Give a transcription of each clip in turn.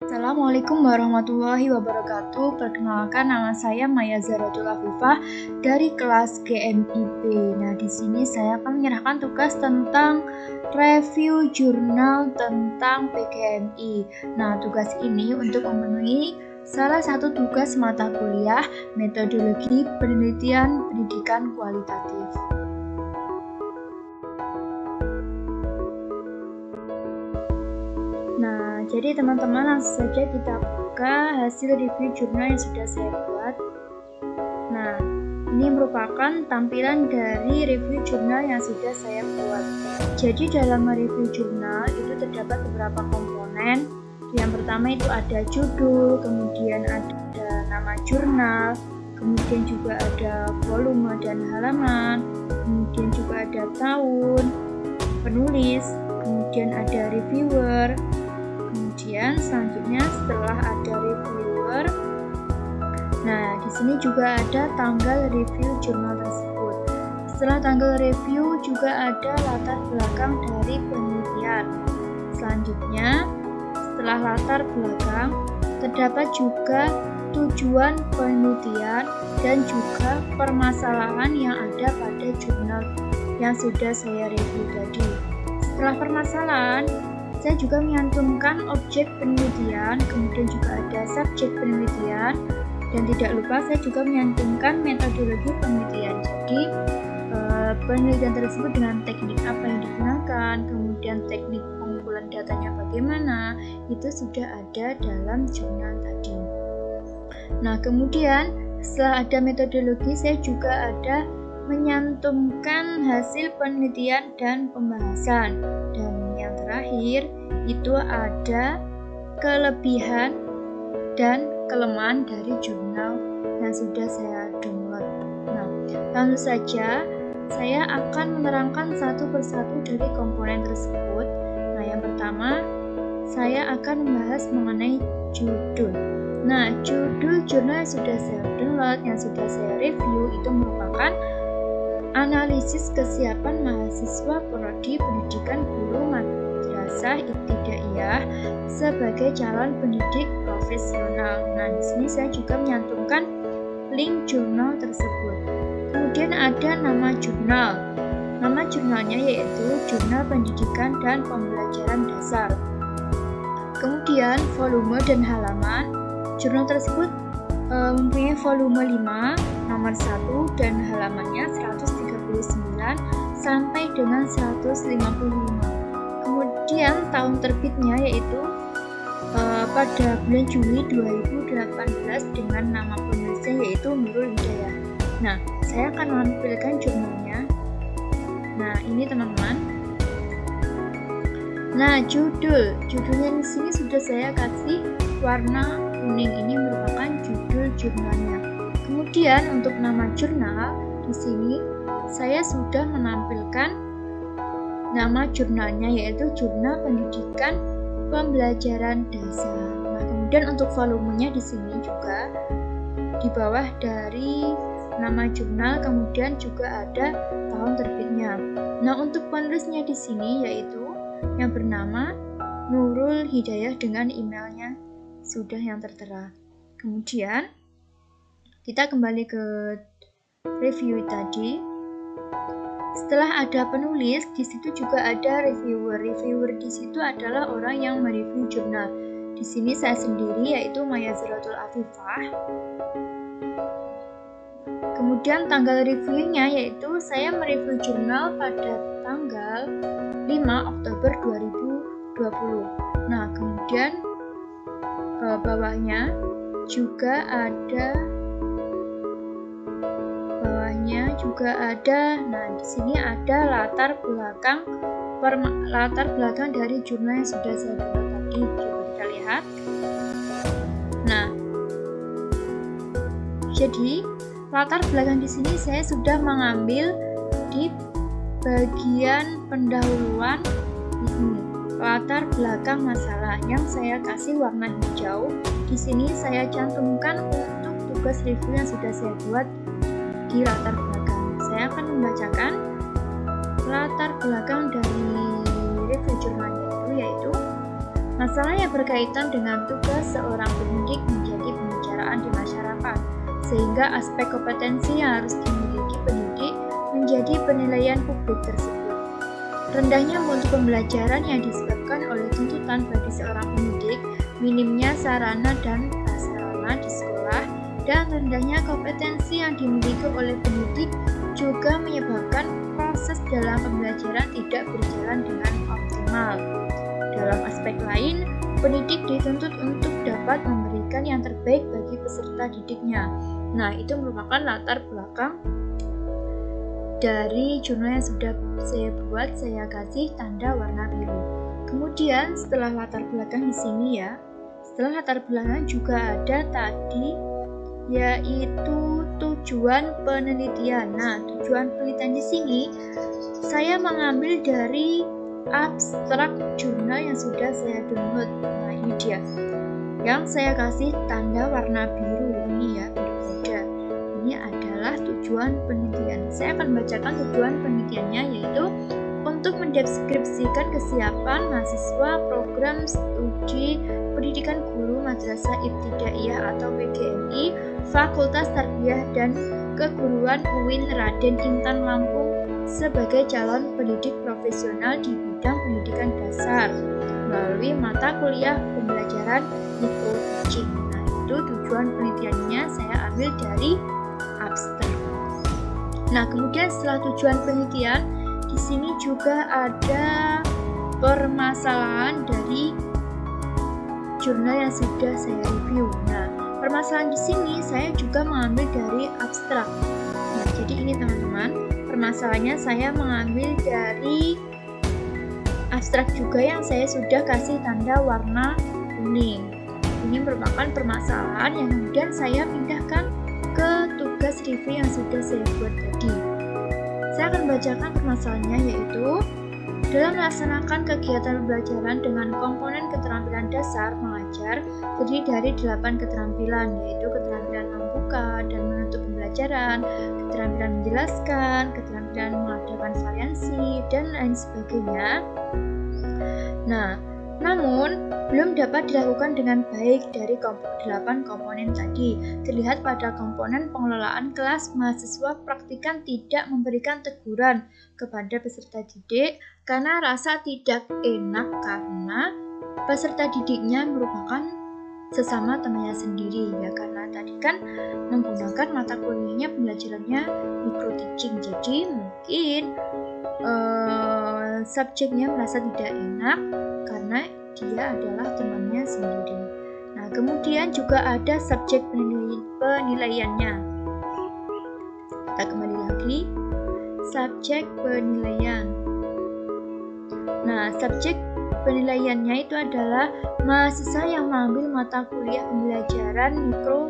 Assalamualaikum warahmatullahi wabarakatuh. Perkenalkan, nama saya Maya Zaratul Afifah dari kelas GMIB. Nah, di sini saya akan menyerahkan tugas tentang review jurnal tentang PGMI. Nah, tugas ini untuk memenuhi salah satu tugas mata kuliah metodologi penelitian pendidikan kualitatif. Nah, jadi teman-teman langsung saja kita buka hasil review jurnal yang sudah saya buat. Nah, ini merupakan tampilan dari review jurnal yang sudah saya buat. Jadi dalam review jurnal itu terdapat beberapa komponen. Yang pertama itu ada judul, kemudian ada nama jurnal, kemudian juga ada volume dan halaman, kemudian juga ada tahun, penulis, kemudian ada reviewer. Kemudian selanjutnya setelah ada reviewer, nah di sini juga ada tanggal review jurnal tersebut. Setelah tanggal review juga ada latar belakang dari penelitian. Selanjutnya setelah latar belakang terdapat juga tujuan penelitian dan juga permasalahan yang ada pada jurnal yang sudah saya review tadi. Setelah permasalahan, saya juga menyantumkan objek penelitian, kemudian juga ada subjek penelitian, dan tidak lupa saya juga menyantumkan metodologi penelitian. Jadi penelitian tersebut dengan teknik apa yang digunakan, kemudian teknik pengumpulan datanya bagaimana, itu sudah ada dalam jurnal tadi. Nah, kemudian setelah ada metodologi, saya juga ada menyantumkan hasil penelitian dan pembahasan. Dan yang terakhir itu ada kelebihan dan kelemahan dari jurnal yang sudah saya download. Nah, langsung saja saya akan menerangkan satu persatu dari komponen tersebut. Nah, yang pertama saya akan membahas mengenai judul. Nah, judul jurnal yang sudah saya download, yang sudah saya review itu merupakan analisis kesiapan mahasiswa prodi pendidikan guru madrasah ibtidaiyah sebagai calon pendidik profesional. Nah, di sini saya juga menyantumkan link jurnal tersebut. Kemudian ada nama jurnal. Nama jurnalnya yaitu Jurnal Pendidikan dan Pembelajaran Dasar. Kemudian volume dan halaman. Jurnal tersebut mempunyai volume 5, nomor 1, dan halamannya 139 sampai dengan 155. Kemudian tahun terbitnya yaitu pada bulan Juli 2018 dengan nama penulisnya yaitu Nurul Hidayah. Nah, saya akan menampilkan jurnalnya. Nah, ini teman-teman. Nah, judulnya di sini sudah saya kasih warna kuning, ini merupakan judul jurnalnya. Kemudian untuk nama jurnal di sini saya sudah menampilkan nama jurnalnya yaitu Jurnal Pendidikan Pembelajaran Dasar. Nah, kemudian untuk volumenya di sini juga di bawah dari nama jurnal, kemudian juga ada tahun terbitnya. Nah, untuk penulisnya di sini yaitu yang bernama Nurul Hidayah dengan emailnya sudah yang tertera. Kemudian kita kembali ke review tadi. Setelah ada penulis, di situ juga ada reviewer. Reviewer di situ adalah orang yang mereview jurnal. Di sini saya sendiri yaitu Maya Zaratul Afifah. Kemudian tanggal reviewnya yaitu saya mereview jurnal pada tanggal 5 Oktober 2020. Nah, kemudian bawahnya juga ada nah di sini ada latar belakang dari jurnal yang sudah saya buat tadi. Coba kita lihat. Nah, jadi latar belakang di sini saya sudah mengambil di bagian pendahuluan ini. Latar belakang masalah yang saya kasih warna hijau. Di sini saya cantumkan untuk tugas review yang sudah saya buat di latar belakang. Saya akan membacakan latar belakang dari review jurnalnya itu yaitu Masalah yang berkaitan dengan tugas seorang pendidik menjadi pembicaraan di masyarakat, sehingga aspek kompetensi yang harus dimiliki pendidik menjadi penilaian publik tersebut. Rendahnya mutu pembelajaran yang disebabkan oleh tuntutan bagi seorang pendidik, minimnya sarana dan prasarana di sekolah, dan rendahnya kompetensi yang dimiliki oleh pendidik juga menyebabkan proses dalam pembelajaran tidak berjalan dengan optimal. Dalam aspek lain, pendidik dituntut untuk dapat memberikan yang terbaik bagi peserta didiknya. Nah, itu merupakan latar belakang dari jurnal yang sudah saya buat, saya kasih tanda warna biru. Kemudian setelah latar belakang di sini ya, setelah latar belakang juga ada tadi yaitu tujuan penelitian. Nah, tujuan penelitian di sini saya mengambil dari abstrak jurnal yang sudah saya download. Nah, ini dia yang saya kasih tanda warna biru ini ya, biru muda. Ini adalah tujuan penelitian. Saya akan bacakan tujuan penelitiannya, yaitu untuk mendeskripsikan kesiapan mahasiswa program studi pendidikan guru Madrasah Ibtidaiyah atau PGMI Fakultas Tarbiyah dan Keguruan UIN Raden Intan Lampung sebagai calon pendidik profesional di bidang pendidikan dasar melalui mata kuliah pembelajaran micro teaching. Nah, itu tujuan penelitiannya saya ambil dari abstrak. Nah, kemudian setelah tujuan penelitian, di sini juga ada permasalahan dari jurnal yang sudah saya review. Nah, permasalahan di sini saya juga mengambil dari abstrak. Nah, jadi ini teman-teman, permasalahannya saya mengambil dari abstrak juga yang saya sudah kasih tanda warna kuning. Ini merupakan permasalahan yang kemudian saya pindahkan ke tugas review yang sudah saya buat tadi. Saya akan bacakan permasalahannya, yaitu dalam melaksanakan kegiatan pembelajaran dengan komponen keterampilan dasar mengajar terdiri dari 8 keterampilan, yaitu keterampilan membuka dan menutup pembelajaran, keterampilan menjelaskan, keterampilan mengadakan variasi, dan lain sebagainya. Nah, namun belum dapat dilakukan dengan baik dari 8 komponen tadi. Terlihat pada komponen pengelolaan kelas, mahasiswa praktikan tidak memberikan teguran kepada peserta didik karena rasa tidak enak karena peserta didiknya merupakan sesama temannya sendiri ya, karena tadi kan menggunakan mata kuliahnya pembelajarannya micro teaching, jadi mungkin subjeknya merasa tidak enak karena dia adalah temannya sendiri. Nah, kemudian juga ada subjek penilaiannya. Kita kembali lagi, subjek penilaian. Nah, subjek penilaiannya itu adalah mahasiswa yang mengambil mata kuliah pembelajaran mikro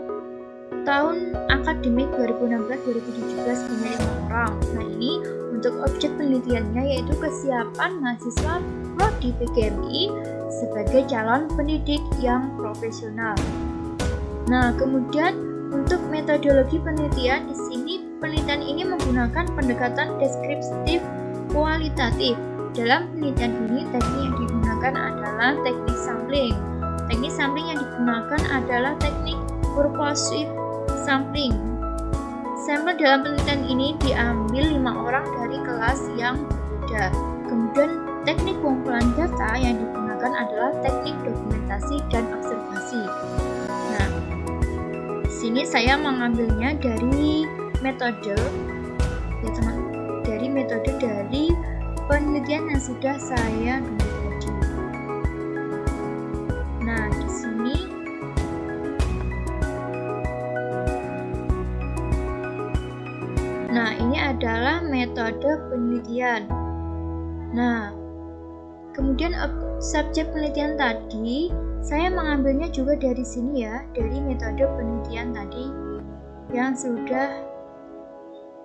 tahun akademik 2016-2017 punya 5 orang. Nah, ini untuk objek penelitiannya yaitu kesiapan mahasiswa prodi PGMI sebagai calon pendidik yang profesional. Nah, kemudian untuk metodologi penelitian di sini, penelitian ini menggunakan pendekatan deskriptif kualitatif. Dalam penelitian ini, teknik yang digunakan adalah teknik sampling. Teknik sampling yang digunakan adalah teknik purposive sampling. Sampel dalam penelitian ini diambil 5 orang dari kelas yang berbeda. Kemudian teknik pengumpulan data yang digunakan adalah teknik dokumentasi dan observasi. Nah, di sini saya mengambilnya dari metode ya teman, dari metode dari penelitian yang sudah saya buat tadi. Nah, di sini ini adalah metode penelitian. Nah, kemudian subjek penelitian tadi saya mengambilnya juga dari sini ya, dari metode penelitian tadi yang sudah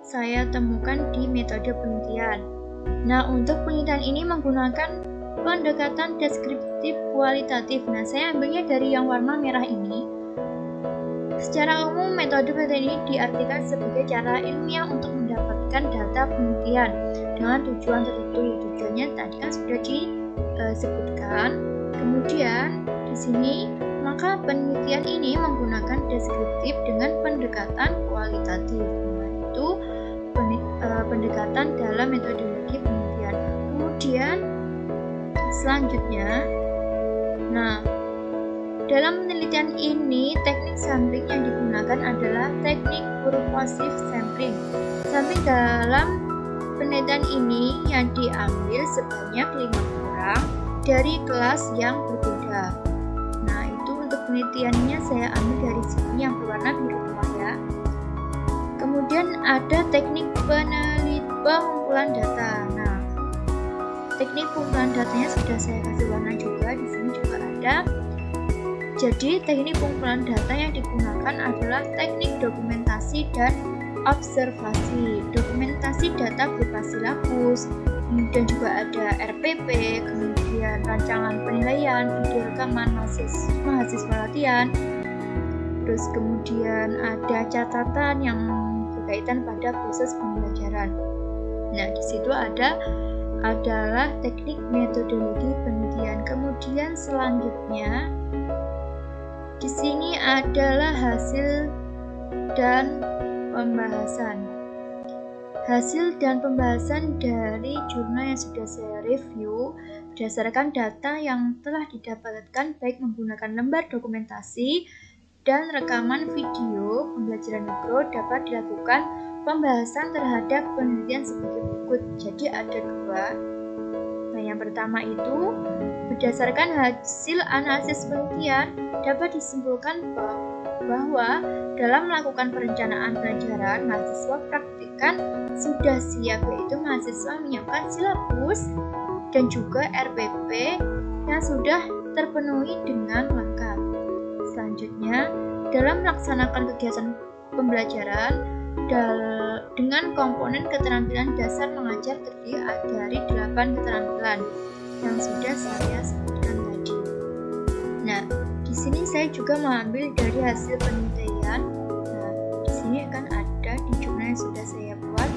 saya temukan di metode penelitian. Nah, untuk penelitian ini menggunakan pendekatan deskriptif kualitatif. Nah, saya ambilnya dari yang warna merah ini. Secara umum, metode penelitian ini diartikan sebagai cara ilmiah untuk mendapatkan data penelitian dengan tujuan tertentu. Tujuannya tadi kan sudah disebutkan. Kemudian di sini maka penelitian ini menggunakan deskriptif dengan pendekatan kualitatif. Nah, itu pendekatan dalam metodologi penelitian. Kemudian selanjutnya, dalam penelitian ini teknik sampling yang digunakan adalah teknik purposive sampling. Sampling dalam penelitian ini yang diambil sebanyak 5 orang dari kelas yang berbeda. Nah, itu untuk penelitiannya saya ambil dari sini yang berwarna biru ya. Kemudian ada teknik pengumpulan data. Nah, teknik pengumpulan datanya sudah saya kasih warna juga, di sini juga ada. Jadi, teknik pengumpulan data yang digunakan adalah teknik dokumentasi dan observasi. Dokumentasi data berupa silabus, kemudian juga ada RPP, kemudian rancangan penilaian, video rekaman mahasiswa latihan, terus kemudian ada catatan yang berkaitan pada proses pembelajaran. Nah, di situ adalah teknik metodologi penelitian. Kemudian selanjutnya di sini adalah hasil dan pembahasan. Hasil dan pembahasan dari jurnal yang sudah saya review berdasarkan data yang telah didapatkan baik menggunakan lembar dokumentasi dan rekaman video pembelajaran mikro dapat dilakukan pembahasan terhadap penelitian sebagai berikut. Jadi ada 2. Nah, yang pertama itu berdasarkan hasil analisis penelitian dapat disimpulkan bahwa dalam melakukan perencanaan pelajaran mahasiswa praktikan sudah siap, yaitu mahasiswa menyiapkan silabus dan juga RPP yang sudah terpenuhi dengan lengkap. Selanjutnya, dalam melaksanakan kegiatan pembelajaran dengan komponen keterampilan dasar mengajar terdiri dari 8 keterampilan yang sudah saya sebutkan tadi. Nah, di sini saya juga mengambil dari hasil penelitian. Nah, di sini akan ada di jurnal yang sudah saya buat.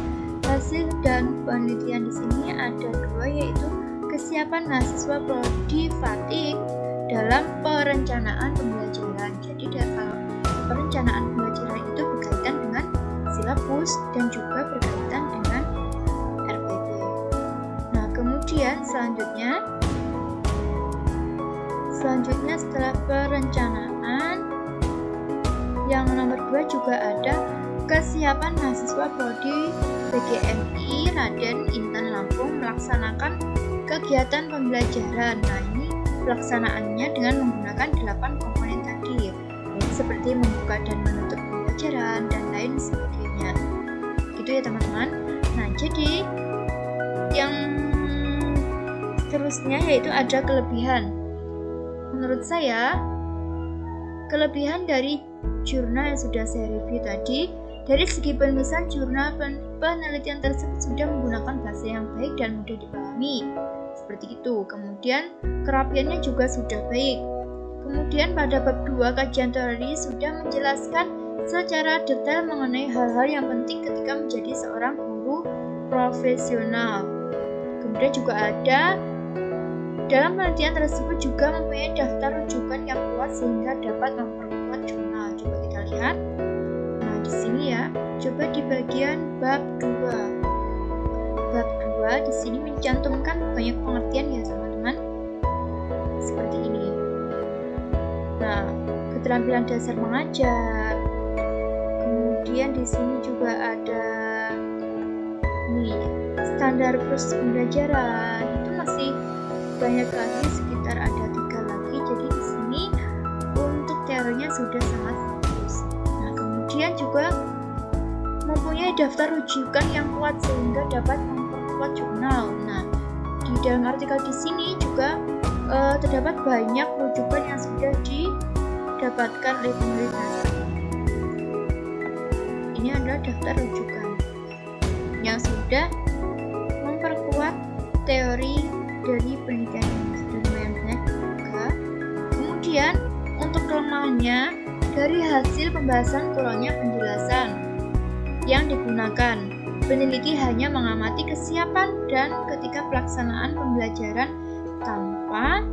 Hasil dan penelitian di sini ada 2, yaitu kesiapan mahasiswa prodi FATIK dalam perencanaan pembelajaran. Jadi dalam perencanaan pembelajaran itu berkaitan dengan silabus dan juga berkaitan dengan RPP. Nah, kemudian selanjutnya setelah perencanaan yang nomor 2 juga ada kesiapan mahasiswa prodi PGMI Raden Intan Lampung melaksanakan kegiatan pembelajaran. Nah, ini pelaksanaannya dengan menggunakan 8 komponen tadi, yaitu seperti membuka dan menutup pembelajaran dan lain sebagainya. Gitu ya teman-teman. Nah, jadi yang seterusnya yaitu ada kelebihan. Menurut saya, kelebihan dari jurnal yang sudah saya review tadi, dari segi penulisan jurnal penelitian tersebut sudah menggunakan bahasa yang baik dan mudah dipahami. Seperti itu. Kemudian kerapiannya juga sudah baik. Kemudian pada bab 2 kajian teori sudah menjelaskan secara detail mengenai hal-hal yang penting ketika menjadi seorang guru profesional. Kemudian juga ada dalam penelitian tersebut juga mempunyai daftar rujukan yang kuat sehingga dapat memperkuat jurnal. Coba kita lihat. Nah, di sini ya. Coba di bagian bab 2. Bab 2 di sini mencantumkan banyak pengertian ya, teman-teman. Seperti ini. Nah, keterampilan dasar mengajar. Kemudian di sini juga ada standar proses pembelajaran. Itu masih banyak lagi, sekitar ada 3 lagi. Jadi di sini untuk teorinya sudah sangat bagus. Nah, kemudian juga mempunyai daftar rujukan yang kuat sehingga dapat memperkuat jurnal. Nah, di dalam artikel di sini juga terdapat banyak rujukan yang sudah didapatkan oleh penulis. Ini adalah daftar rujukan yang sudah memperkuat teori dari penelitian ini. Sudah lumayan banyak juga. Kemudian untuk kelemahannya, dari hasil pembahasan kurangnya penjelasan yang digunakan. Peneliti hanya mengamati kesiapan dan ketika pelaksanaan pembelajaran tanpa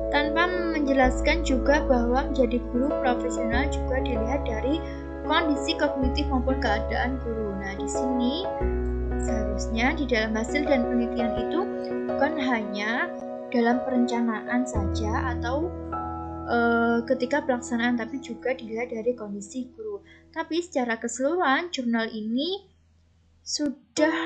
tanpa menjelaskan juga bahwa menjadi guru profesional juga dilihat dari kondisi kognitif maupun keadaan guru. Nah, di sini seharusnya di dalam hasil dan penelitian itu bukan hanya dalam perencanaan saja atau ketika pelaksanaan, tapi juga dilihat dari kondisi guru. Tapi secara keseluruhan jurnal ini sudah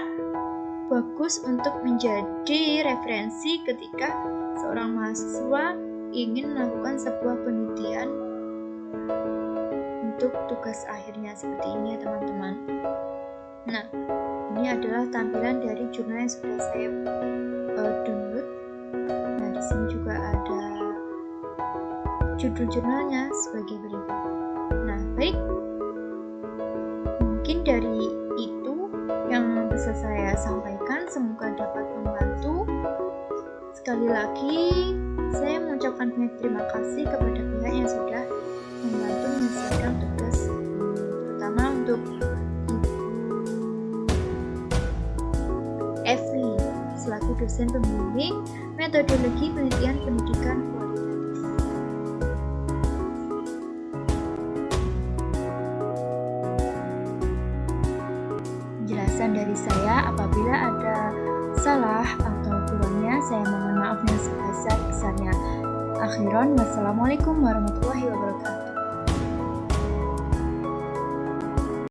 bagus untuk menjadi referensi ketika seorang mahasiswa ingin melakukan sebuah penelitian untuk tugas akhirnya seperti ini ya teman-teman. Nah, ini adalah tampilan dari jurnal yang sudah saya download. Nah, di sini juga ada judul jurnalnya sebagai berikut. Nah, baik. Mungkin dari itu yang bisa saya sampaikan, semoga dapat membantu. Sekali lagi, saya mengucapkan banyak terima kasih kepada pihak yang sudah membantu menyelesaikan tugas, terutama untuk Evi selaku dosen pembimbing metodologi penelitian pendidikan kualitatif. Penjelasan dari saya, apabila ada salah atau kurangnya, saya mohon maaf yang sebesar-besarnya. Akhiran, wassalamualaikum warahmatullahi wabarakatuh.